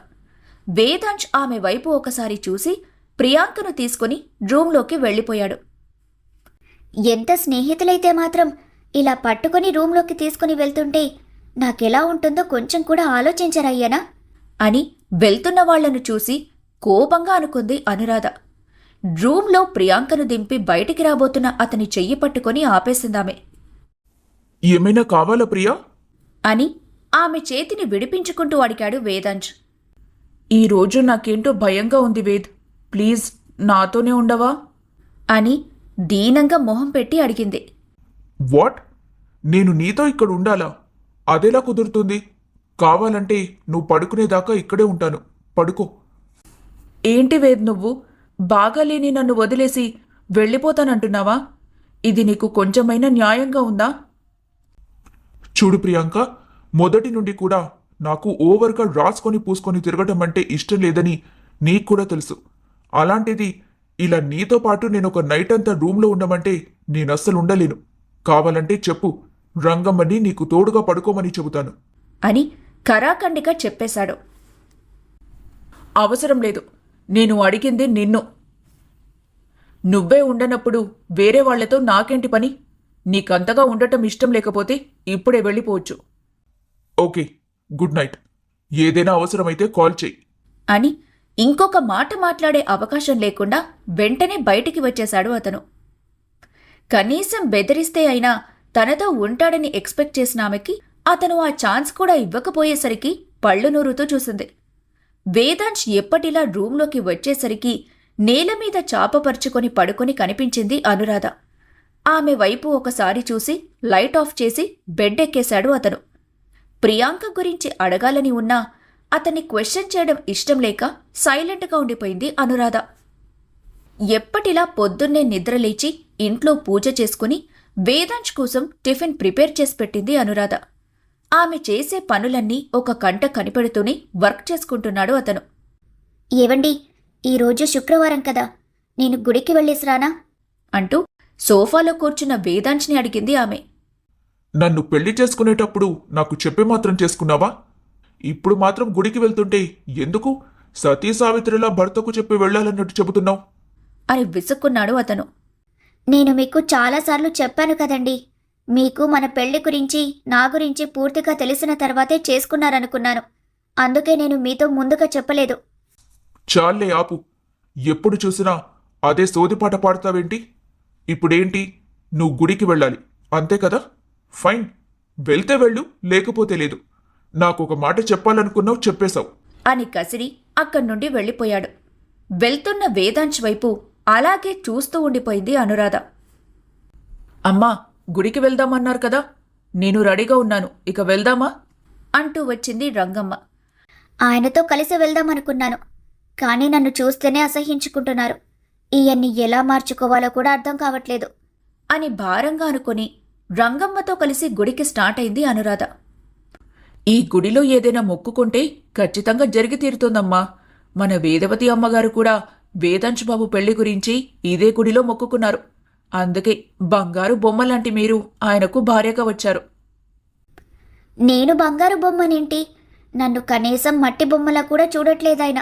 వేదాంశ్ ఆమె వైపు ఒకసారి చూసి ప్రియాంకను తీసుకుని రూంలోకి వెళ్ళిపోయాడు. ఎంత స్నేహితులైతే మాత్రం ఇలా పట్టుకొని రూంలోకి తీసుకుని వెళ్తుంటే నాకెలా ఉంటుందో కొంచెం కూడా ఆలోచించరయ్యనా అని వెళ్తున్న వాళ్లను చూసి కోపంగా అనుకుంది అనురాధ. రూంలో ప్రియాంకను దింపి బయటికి రాబోతున్న అతని చెయ్యి పట్టుకొని ఆపేసిందామె. ఏమైనా కావాలా ప్రియా? అని ఆమె చేతిని విడిపించుకుంటూ అడిగాడు వేదాంశ్. ఈరోజు నాకేంటో భయంగా ఉంది వేద్, ప్లీజ్ నాతోనే ఉండవా? అని దీనంగా మొహం పెట్టి అడిగింది. వాట్? నేను నీతో ఇక్కడ ఉండాలా? అదెలా కుదురుతుంది? కావాలంటే నువ్వు పడుకునేదాకా ఇక్కడే ఉంటాను. పడుకో. ఏంటి వేద్, నువ్వు బాగాలేని నన్ను వదిలేసి వెళ్ళిపోతానంటున్నావా? ఇది నీకు కొంచెమైనా న్యాయంగా ఉందా? చూడు ప్రియాంక, మొదటి నుండి కూడా నాకు ఓవర్గా రాసుకొని పూసుకొని తిరగటం అంటే ఇష్టం లేదని నీకు కూడా తెలుసు. అలాంటిది ఇలా నీతో పాటు నేను ఒక నైట్ అంతా రూమ్లో ఉండమంటే నేను అస్సలు ఉండలేను. కావాలంటే చెప్పు, రంగమ్మని నీకు తోడుగా పడుకోమని చెబుతాను అని కరాఖండిగా చెప్పేశాడు. అవసరం లేదు, నేను అడిగింది నిన్ను. నువ్వే ఉండనప్పుడు వేరే వాళ్లతో నాకేంటి పని? నీకంతగా ఉండటం ఇష్టం లేకపోతే ఇప్పుడే వెళ్ళిపోవచ్చు. Okay, good night. ఏదైనా అవసరమైతే కాల్ చెయ్యి అని ఇంకొక మాట మాట్లాడే అవకాశం లేకుండా వెంటనే బయటికి వచ్చేశాడు అతను. కనీసం బెదిరిస్తే అయినా తనతో ఉంటాడని ఎక్స్పెక్ట్ చేసిన ఆమెకి అతను ఆ ఛాన్స్ కూడా ఇవ్వకపోయేసరికి పళ్ళు నూరుతూ చూసింది. వేదాంశ్ ఎప్పటిలా రూంలోకి వచ్చేసరికి నేలమీద చాపపరుచుకొని పడుకొని కనిపించింది అనురాధ. ఆమె వైపు ఒకసారి చూసి లైట్ ఆఫ్ చేసి బెడ్ ఎక్కేశాడు అతను. ప్రియాంక గురించి అడగాలని ఉన్నా అతన్ని క్వశ్చన్ చేయడం ఇష్టం లేక సైలెంట్గా ఉండిపోయింది అనురాధ. ఎప్పటిలా పొద్దున్నే నిద్రలేచి ఇంట్లో పూజ చేసుకుని వేదాంశ్ కోసం టిఫిన్ ప్రిపేర్ చేసి పెట్టింది అనురాధ. ఆమె చేసే పనులన్నీ ఒక కంట కనిపెడుతూనే వర్క్ చేసుకుంటున్నాడు అతను. ఏవండి, ఈరోజు శుక్రవారం కదా, నేను గుడికి వెళ్ళేసిరానా అంటూ సోఫాలో కూర్చున్న వేదాంశ్ని అడిగింది ఆమె. నన్ను పెళ్లి చేసుకునేటప్పుడు నాకు చెప్పి మాత్రం చేసుకున్నావా? ఇప్పుడు మాత్రం గుడికి వెళ్తుంటే ఎందుకు సతీ సావిత్రిలా భర్తకు చెప్పి వెళ్ళాలన్నట్టు చెబుతున్నావు అని విసుక్కున్నాడు అతను. నేను మీకు చాలాసార్లు చెప్పాను కదండి, మీకు మన పెళ్లి గురించి నా గురించి పూర్తిగా తెలిసిన తర్వాతే చేసుకున్నారనుకున్నాను. అందుకే నేను మీతో ముందుగా చెప్పలేదు. చాలే ఆపు. ఎప్పుడు చూసినా అదే సోదిపాట పాడతావేంటి? ఇప్పుడేంటి, నువ్వు గుడికి వెళ్ళాలి అంతే కదా? ఫైన్, వెళ్తే వెళ్ళు, లేకపోతే లేదు. నాకొక మాట చెప్పాలనుకున్నావు, చెప్పేశావు. అని కసిరి అక్కడి నుండి వెళ్ళిపోయాడు. వెళ్తున్న వేదాంశ్ వైపు అలాగే చూస్తూ ఉండిపోయింది అనురాధ. అమ్మా, గుడికి వెళ్దామన్నారు కదా, నేను రెడీగా ఉన్నాను, ఇక వెళ్దామా? అంటూ వచ్చింది రంగమ్మ. ఆయనతో కలిసి వెళ్దామనుకున్నాను, కానీ నన్ను చూస్తేనే అసహ్యించుకుంటున్నారు. ఈయన్ని ఎలా మార్చుకోవాలో కూడా అర్థం కావట్లేదు. అని భారంగా అనుకుని రంగమ్మతో కలిసి గుడికి స్టార్ట్ అయింది అనురాధ. ఈ గుడిలో ఏదైనా మొక్కుకుంటే ఖచ్చితంగా జరిగి తీరుతుందమ్మా. మన వేదవతి అమ్మగారు కూడా వేదాంశ్ బాబు పెళ్లి గురించి ఇదే గుడిలో మొక్కుకున్నారు. అందుకే బంగారు బొమ్మలాంటి మీరు ఆయనకు భార్యగా వచ్చారు. నేను బంగారు బొమ్మనేంటి? నన్ను కనీసం మట్టి బొమ్మలా కూడా చూడట్లేదాయన.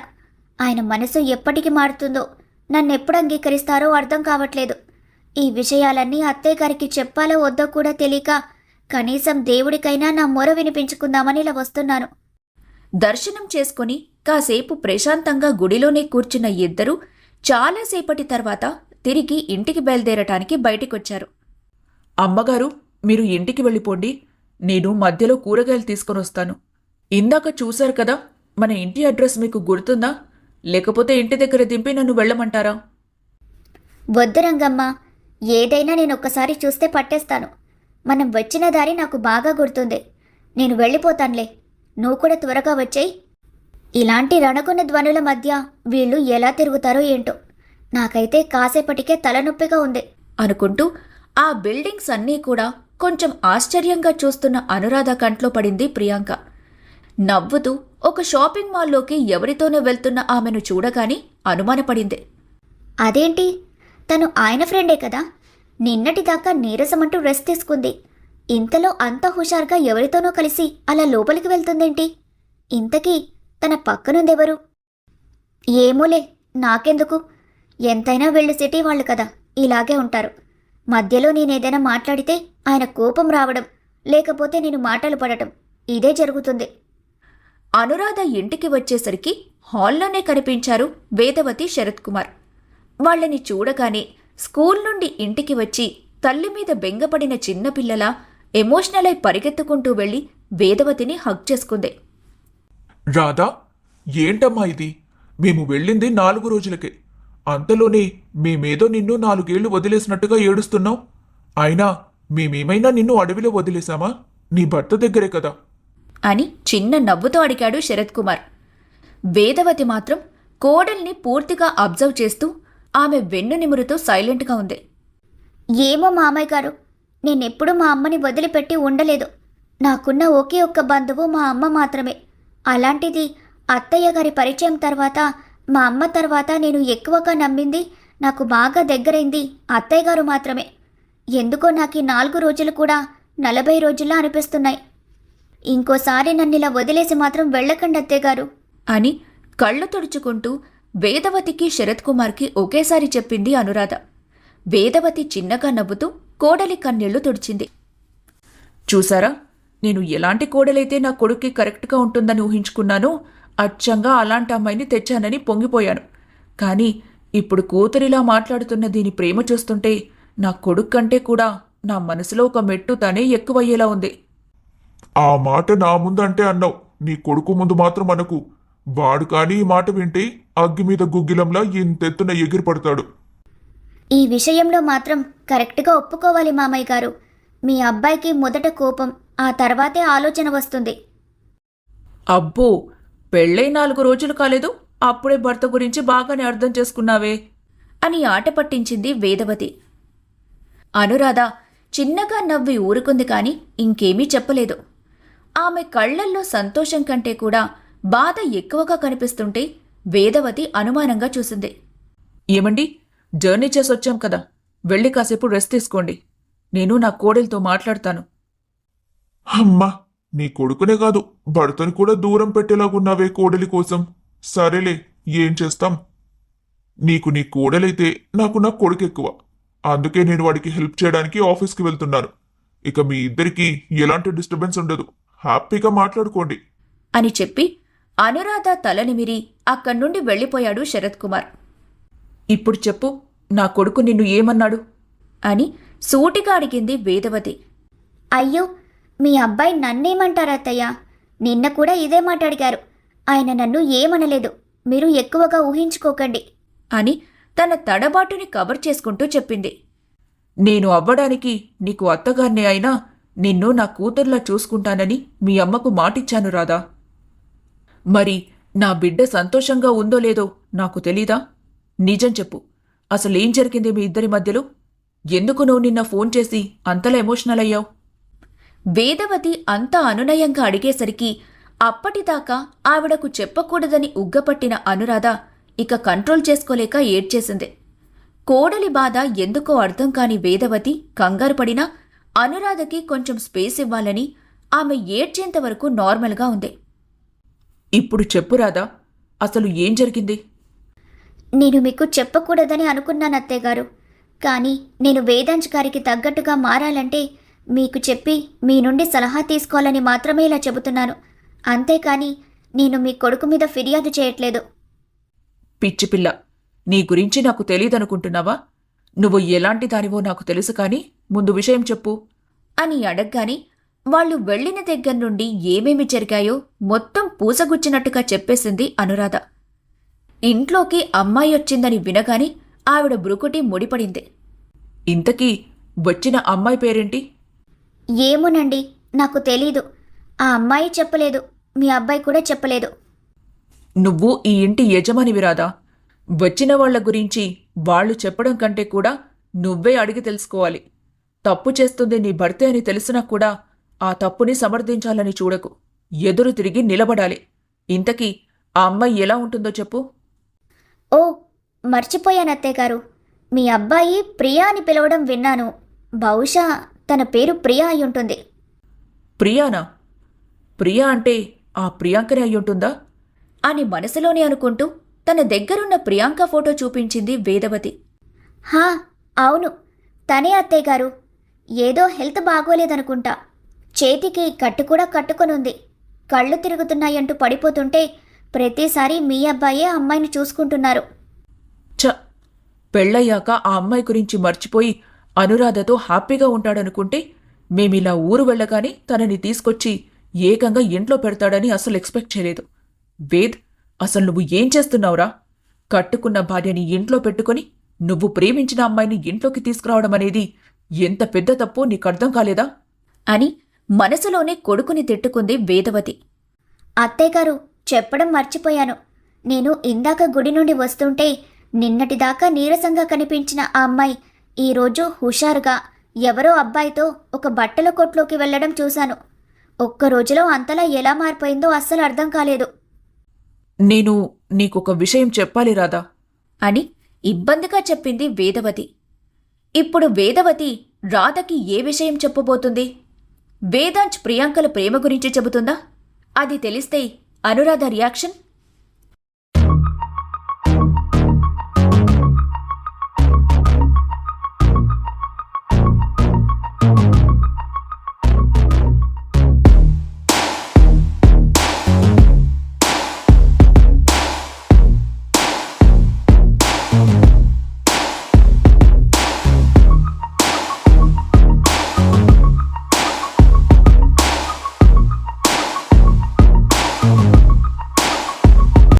ఆయన మనసు ఎప్పటికి మారుతుందో, నన్నెప్పుడు అంగీకరిస్తారో అర్థం కావట్లేదు. ఈ విషయాలన్నీ అత్తయ్య గారికి చెప్పాలో వద్దో కూడా తెలియక కనీసం దేవుడికైనా నా మొర వినిపించుకుందామని ఇలా వస్తున్నాను. దర్శనం చేసుకుని కాసేపు ప్రశాంతంగా గుడిలోనే కూర్చున్న ఇద్దరూ చాలాసేపటి తర్వాత తిరిగి ఇంటికి బయలుదేరటానికి బయటికొచ్చారు. అమ్మగారు, మీరు ఇంటికి వెళ్ళిపోండి, నేను మధ్యలో కూరగాయలు తీసుకొని వస్తాను. ఇందాక చూశారు కదా, మన ఇంటి అడ్రస్ మీకు గుర్తుందా? లేకపోతే ఇంటి దగ్గర దింపి నన్ను వెళ్ళమంటారా? వద్దు రంగమ్మ, ఏదైనా నేను ఒక్కసారి చూస్తే పట్టేస్తాను. మనం వచ్చిన దారి నాకు బాగా గుర్తుంది. నేను వెళ్ళిపోతానులే, నువ్వు కూడా త్వరగా వచ్చేయి. ఇలాంటి రణకున్న ధ్వనుల మధ్య వీళ్ళు ఎలా తిరుగుతారో ఏంటో, నాకైతే కాసేపటికే తలనొప్పిగా ఉంది. అనుకుంటూ ఆ బిల్డింగ్స్ అన్నీ కూడా కొంచెం ఆశ్చర్యంగా చూస్తున్న అనురాధ కంట్లో పడింది ప్రియాంక. నవ్వుతూ ఒక షాపింగ్ మాల్లోకి ఎవరితోనో వెళ్తున్న ఆమెను చూడగానే అనుమానపడింది. అదేంటి, తను ఆయన ఫ్రెండే కదా? నిన్నటిదాకా నీరసమంటూ రెస్ట్ తీసుకుంది. ఇంతలో అంత హుషారుగా ఎవరితోనో కలిసి అలా లోపలికి వెళ్తుందేంటి? ఇంతకీ తన పక్కనుందెవరు? ఏమోలే, నాకెందుకు? ఎంతైనా వీళ్ళు సిటీ వాళ్ళు కదా, ఇలాగే ఉంటారు. మధ్యలో నేనేదైనా మాట్లాడితే ఆయన కోపం రావడం, లేకపోతే నేను మాటలు పడటం, ఇదే జరుగుతుంది. అనురాధ ఇంటికి వచ్చేసరికి హాల్లోనే కనిపించారు వేదవతి, శరత్ కుమార్. వాళ్ళని చూడగానే స్కూల్ నుండి ఇంటికి వచ్చి తల్లి మీద బెంగపడిన చిన్నపిల్లలా ఎమోషనల్ అయి పరిగెత్తుకుంటూ వెళ్లి వేదవతిని హగ్ చేసుకుంది. రాధా, ఏంటమ్మా ఇది? మేము వెళ్ళింది 4 రోజులకే, అంతలోనే మేమేదో నిన్ను 4 ఏళ్లు వదిలేసినట్టుగా ఏడుస్తున్నావు. అయినా మేమేమైనా నిన్ను అడవిలో వదిలేశామా? నీ భర్త దగ్గరే కదా అని చిన్న నవ్వుతో అడిగాడు శరత్ కుమార్. వేదవతి మాత్రం కోడల్ని పూర్తిగా అబ్జర్వ్ చేస్తూ ఆమె వెన్ను నిమురుతూ సైలెంట్గా ఉంది. ఏమో మామయ్య గారు, నేనెప్పుడు మా అమ్మని వదిలిపెట్టి ఉండలేదు. నాకున్న ఒకే ఒక్క బంధువు మా అమ్మ మాత్రమే. అలాంటిది అత్తయ్య గారి పరిచయం తర్వాత, మా అమ్మ తర్వాత నేను ఎక్కువగా నమ్మింది, నాకు బాగా దగ్గరైంది అత్తయ్య గారు మాత్రమే. ఎందుకో నాకు ఈ 4 రోజులు కూడా 40 రోజుల్లా అనిపిస్తున్నాయి. ఇంకోసారి నన్నిలా వదిలేసి మాత్రం వెళ్ళకండి అత్తయ్య గారు అని కళ్ళు తుడుచుకుంటూ వేదవతికి, శరత్ కుమార్కి ఒకేసారి చెప్పింది అనురాధ. వేదవతి చిన్నగా నవ్వుతూ కోడలి కన్నీళ్లు తుడిచింది. చూసారా, నేను ఎలాంటి కోడలైతే నా కొడుక్కి కరెక్ట్గా ఉంటుందని ఊహించుకున్నానో అచ్చంగా అలాంటి అమ్మాయిని తెచ్చానని పొంగిపోయాను. కానీ ఇప్పుడు కూతురిలా మాట్లాడుతున్న దీని ప్రేమ చూస్తుంటే నా కొడుకు కంటే కూడా నా మనసులో ఒక మెట్టు తనే ఎక్కువయ్యేలా ఉంది. ఆ మాట నా ముందు అంటే అన్నావు, నీ కొడుకు ముందు మాత్రం అనకు. వాడు కానీ ఈ మాట వింటే అగ్గి మీద గుగ్గిలంలా ఇంతెత్తున ఎగిరి పడతాడు. ఈ విషయంలో మాత్రం కరెక్ట్గా ఒప్పుకోవాలి మామయ్య గారు. మీ అబ్బాయికి మొదట కోపం, ఆ తర్వాతే ఆలోచన వస్తుంది. అబ్బో, పెళ్ళై 4 రోజులు కాలేదు, అప్పుడే భర్త గురించి బాగానే అర్థం చేసుకున్నావే అని ఆట పట్టించింది వేదవతి. అనురాధ చిన్నగా నవ్వి ఊరుకుంది కాని ఇంకేమీ చెప్పలేదు. ఆమె కళ్లల్లో సంతోషం కంటే కూడా బాధ ఎక్కువగా కనిపిస్తుంటే వేదవతి అనుమానంగా చూసింది. ఏమండి, జర్నీ చేసొచ్చాం కదా, వెళ్ళి కాసేపు రెస్ట్ తీసుకోండి. నేను నా కోడలితో మాట్లాడతాను. అమ్మా, నీ కొడుకునే కాదు భర్తను కూడా దూరం పెట్టేలాగున్నావే కోడలి కోసం. సరేలే, ఏం చేస్తాం. నీకు నీ కోడలైతే నాకు నా కొడుకు ఎక్కువ. అందుకే నేను వాడికి హెల్ప్ చేయడానికి ఆఫీస్కి వెళ్తున్నాను. ఇక మీ ఇద్దరికి ఎలాంటి డిస్టర్బెన్స్ ఉండదు. హ్యాపీగా మాట్లాడుకోండి. అని చెప్పి అనురాధ తలనిమిరి అక్కడి నుండి వెళ్ళిపోయాడు శరత్ కుమార్. ఇప్పుడు చెప్పు, నా కొడుకు నిన్ను ఏమన్నాడు? అని సూటిగా అడిగింది వేదవతి. అయ్యో, మీ అబ్బాయి నన్నేమంటారు అత్తయ్య? నిన్న కూడా ఇదే మాట అడిగారు. ఆయన నన్ను ఏమనలేదు. మీరు ఎక్కువగా ఊహించుకోకండి. అని తన తడబాటుని కవర్ చేసుకుంటూ చెప్పింది. నేను అవ్వడానికి నీకు అత్తగారిని అయినా నిన్ను నా కూతుర్లా చూసుకుంటానని మీ అమ్మకు మాటిచ్చాను రాదా? మరి నా బిడ్డ సంతోషంగా ఉందో లేదో నాకు తెలీదా? నిజం చెప్పు, అసలేం జరిగింది మీ ఇద్దరి మధ్యలో? ఎందుకు నువ్వు నిన్న ఫోన్ చేసి అంతలా ఎమోషనల్ అయ్యావు? వేదవతి అంత అనునయంగా అడిగేసరికి అప్పటిదాకా ఆవిడకు చెప్పకూడదని ఉగ్గపట్టిన అనురాధ ఇక కంట్రోల్ చేసుకోలేక ఏడ్చేసింది. కోడలి బాధ ఎందుకో అర్థం కాని వేదవతి కంగారు పడినా అనురాధకి కొంచెం స్పేస్ ఇవ్వాలని ఆమె ఏడ్చేంత వరకు నార్మల్గా ఉంది. ఇప్పుడు చెప్పు రాదా, అసలు ఏం జరిగింది? నేను మీకు చెప్పకూడదని అనుకున్నాను అత్తయ్య గారు. కానీ నేను వేదాంశ్ గారికి తగ్గట్టుగా మారాలంటే మీకు చెప్పి మీ నుండి సలహా తీసుకోవాలని మాత్రమే ఇలా చెబుతున్నాను. అంతేకాని నేను మీ కొడుకు మీద ఫిర్యాదు చేయట్లేదు. పిచ్చిపిల్ల, నీ గురించి నాకు తెలీదనుకుంటున్నావా? నువ్వు ఎలాంటి దానివో నాకు తెలుసు కానీ ముందు విషయం చెప్పు. అని అడగ్గానే వాళ్ళు వెళ్లిన దగ్గర నుండి ఏమేమి జరిగాయో మొత్తం పూసగుచ్చినట్టుగా చెప్పేసింది అనురాధ. ఇంట్లోకి అమ్మాయి వచ్చిందని వినగానే ఆవిడ బ్రుకుటి ముడిపడింది. ఇంతకీ వచ్చిన అమ్మాయి పేరేంటి? ఏమోనండి, నాకు తెలీదు. ఆ అమ్మాయి చెప్పలేదు, మీ అబ్బాయి కూడా చెప్పలేదు. నువ్వు ఈ ఇంటి యజమానివి రాదా? వచ్చిన వాళ్ల గురించి వాళ్ళు చెప్పడం కంటే కూడా నువ్వే అడిగి తెలుసుకోవాలి. తప్పు చేస్తుంది నీ భర్తే అని తెలిసినా కూడా ఆ తప్పుని సమర్థించాలని చూడకు. ఎదురు తిరిగి నిలబడాలి. ఇంతకీ ఆ అమ్మాయి ఎలా ఉంటుందో చెప్పు. ఓ, మర్చిపోయాను అత్తయ్య గారు. మీ అబ్బాయి ప్రియా అని పిలవడం విన్నాను. బహుశా తన పేరు ప్రియా అయి ఉంటుంది. ప్రియానా? ప్రియా అంటే ఆ ప్రియాంకనే అయ్యుంటుందా? అని మనసులోనే అనుకుంటూ తన దగ్గరున్న ప్రియాంక ఫోటో చూపించింది వేదవతి. హా, అవును, తనే అత్తయ్య గారు. ఏదో హెల్త్ బాగోలేదనుకుంటా. చేతికి కట్టు కూడా కట్టుకొనుంది. కళ్ళు తిరుగుతున్నాయంటూ పడిపోతుంటే ప్రతిసారి మీ అబ్బాయే అమ్మాయిని చూసుకుంటున్నారు. ఛ, పెళ్ళయ్యాక ఆ అమ్మాయి గురించి మర్చిపోయి అనురాధతో హ్యాపీగా ఉంటాడనుకుంటే మేమిలా ఊరు వెళ్ళగానే తనని తీసుకొచ్చి ఏకంగా ఇంట్లో పెడతాడని అసలు ఎక్స్పెక్ట్ చేయలేదు. వేద్, అసలు నువ్వు ఏం చేస్తున్నావురా? కట్టుకున్న భార్యని ఇంట్లో పెట్టుకుని నువ్వు ప్రేమించిన అమ్మాయిని ఇంట్లోకి తీసుకురావడం అనేది ఎంత పెద్ద తప్పో నీకర్థం కాలేదా? అని మనసులోనే కొడుకుని తిట్టుకుంది వేదవతి. అత్తయ్య గారు, చెప్పడం మర్చిపోయాను. నేను ఇందాక గుడి నుండి వస్తుంటే నిన్నటిదాకా నీరసంగా కనిపించిన ఆ అమ్మాయి ఈరోజు హుషారుగా ఎవరో అబ్బాయితో ఒక బట్టల కొట్లోకి వెళ్లడం చూశాను. ఒక్క రోజులో అంతలా ఎలా మారిపోయిందో అస్సలు అర్థం కాలేదు. నేను నీకొక విషయం చెప్పాలి రాదా? అని ఇబ్బందిగా చెప్పింది వేదవతి. ఇప్పుడు వేదవతి రాధకి ఏ విషయం చెప్పబోతుంది? వేదాంశ్ ప్రియాంకల ప్రేమ గురించి చెబుతుందా? అది తెలిస్తే అనురాధ రియాక్షన్